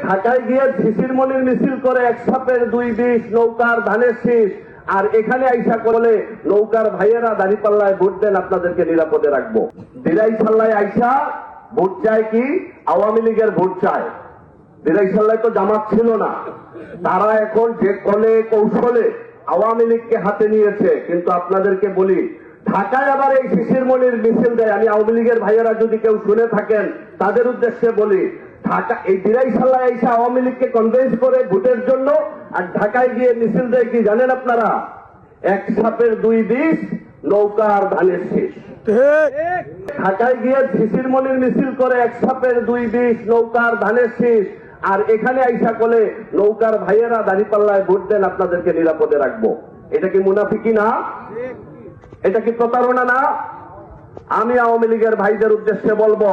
ঢাকায় গিয়ে শিশির মনির মিছিল করে এক সাপের দুই বিষ, নৌকার ধানের শীষ, আর এখানে আইসা করলে নৌকার ভাইয়েরা দাঁড়িপাল্লায় ভোট দেন, আপনাদেরকে নিরাপদে রাখবো। দিরাইশাল্লায় আইসা ভোট চায় কি? আওয়ামী লীগের ভোট চায়। দিরাইশাল্লায় তো জামাত ছিল না, তারা এখন যে কলে কৌশলে আওয়ামী লীগকে হাতে নিয়েছে। কিন্তু আপনাদেরকে বলি, ঢাকায় আবার এই শিশির মনির মিছিল দেয়। আমি আওয়ামী লীগের ভাইয়েরা যদি কেউ শুনে থাকেন তাদের উদ্দেশ্যে বলি, ঢাকা এই দিরাইশাল্লায় এসে আওয়ামী লীগকে কনভিন্স করে ভোটের জন্য, আর ঢাকায় গিয়ে মিছিল দেয় কি জানেন আপনারা? এক সাপের দুই বিষ, নৌকার ধানের শীষ। ঢাকায় গিয়ে শিশির মনির মিছিল করে এক সাপের দুই বিষ, নৌকার ধানের শীষ, আর এখানে আইসা করলে নৌকার ভাইয়েরা দাঁড়িপাল্লায় ভোট দেন, আপনাদেরকে নিরাপদে রাখবো। এটা কি মুনাফিকি না? এটা কি প্রতারণা না? আমি আওয়ামী লীগের ভাইদের উদ্দেশ্যে বলবো,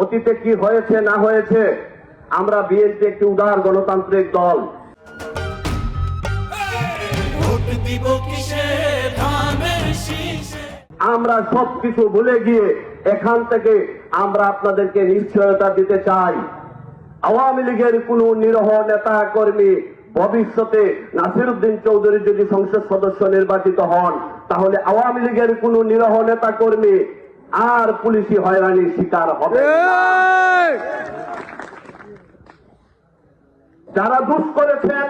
অতীতে কি হয়েছে না হয়েছে, আমরা বিএনপি একটি উদার গণতান্ত্রিক দল। আমরা সবকিছু ভুলে গিয়ে এখান থেকে আমরা আপনাদেরকে নিশ্চয়তা দিতে চাই, আওয়ামী লীগের কোন নিরহ নেতা কর্মী ভবিষ্যতে নাসিরউদ্দিন চৌধুরী যদি সংসদ সদস্য নির্বাচিত হন, তাহলে আওয়ামী লীগের কোন নিরহ নেতা কর্মী আর পুলিশি হয়রানির শিকার হবে না। যারা দোষ করেছেন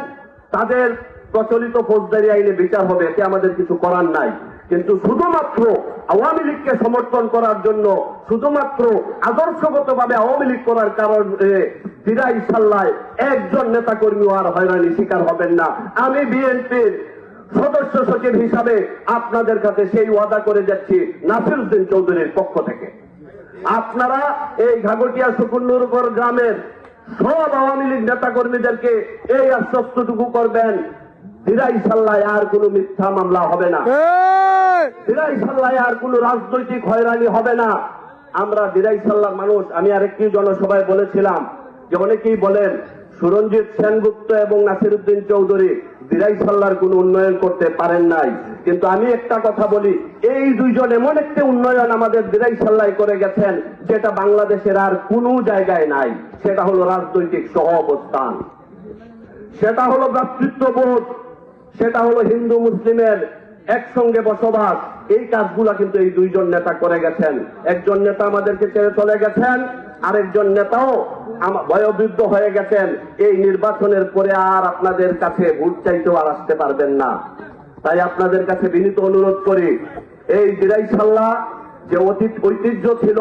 তাদের প্রচলিত ফৌজদারি আইনে বিচার হবে, এতে আমাদের কিছু করার নাই। কিন্তু শুধুমাত্র আওয়ামী লীগকে সমর্থন করার জন্য, শুধুমাত্র আদর্শগতভাবে আওয়ামী লীগ করার কারণে দিরাইশাল্লায় একজন নেতা কর্মীও আর হয়রানির শিকার হবেন না। আমি বিএনপির সদস্য সচিব হিসাবে আপনাদের কাছে সেই ওয়াদা করে যাচ্ছি নাসিরউদ্দিন চৌধুরীর পক্ষ থেকে। আপনারা এই ঘাগটিয়া সুকুন্নুরপুর গ্রামের সব আওয়ামী লীগ নেতা কর্মীদেরকে এই আশ্বস্তটুকু করবেন, দিরাইশাল্লায় আর কোন মিথ্যা মামলা হবে না, দিরাইশাল্লায় আর কোন রাজনৈতিক হয়রানি হবে না। আমরা দিরাইশাল্লার মানুষ। আমি আরেকটি জনসভায় বলেছিলাম যে অনেকেই বলেন সুরঞ্জিত সেনগুপ্ত এবং নাসিরউদ্দিন চৌধুরী দিরাইশাল্লার কোন উন্নয়ন করতে পারেন নাই, কিন্তু আমি একটা কথা বলি, এই দুইজন এমন একটি উন্নয়ন আমাদের দিরাইশাল্লায় করে গেছেন যেটা বাংলাদেশের আর কোন জায়গায় নাই। সেটা হলো রাজনৈতিক সহ অবস্থান, সেটা হলো ভ্রাতৃত্ববোধ, সেটা হলো হিন্দু মুসলিমের একসঙ্গে বসবাস। এই কাজগুলা কিন্তু এই দুইজন নেতা করে গেছেন। একজন নেতা আমাদেরকে ছেড়ে চলে গেছেন, আরেকজন নেতাও বয়োবৃদ্ধ হয়ে গেছেন। এই নির্বাচনের পরে আর আপনাদের কাছে ভোট চাইতেও আর আসতে পারবেন না। তাই আপনাদের কাছে বিনীত অনুরোধ করি, এই দিরাইশাল্লাহ যে ঐতিহ্য ছিল,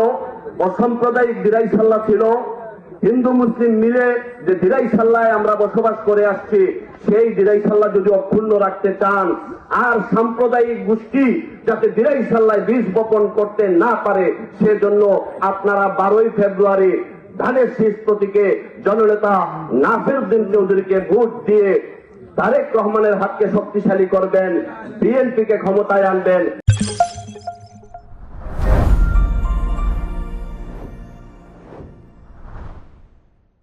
অসাম্প্রদায়িক দিরাইশাল্লাহ ছিল, হিন্দু মুসলিম মিলে যে দিরাইশাল্লায় আমরা বসবাস করে আসছি, সেই দিরাইশাল্লাহ যদি অক্ষুণ্ণ রাখতে চান, আর সাম্প্রদায়িক গোষ্ঠী যাতে দিরাইশাল্লায় বীজ বপন করতে না পারে, সেজন্য আপনারা 12ই ফেব্রুয়ারি ধানের শীষ প্রতীকে জননেতা নাসিরউদ্দিন চৌধুরীকে ভোট দিয়ে তারেক রহমানের হাতকে শক্তিশালী করবেন, বিএনপিকে ক্ষমতায় আনবেন।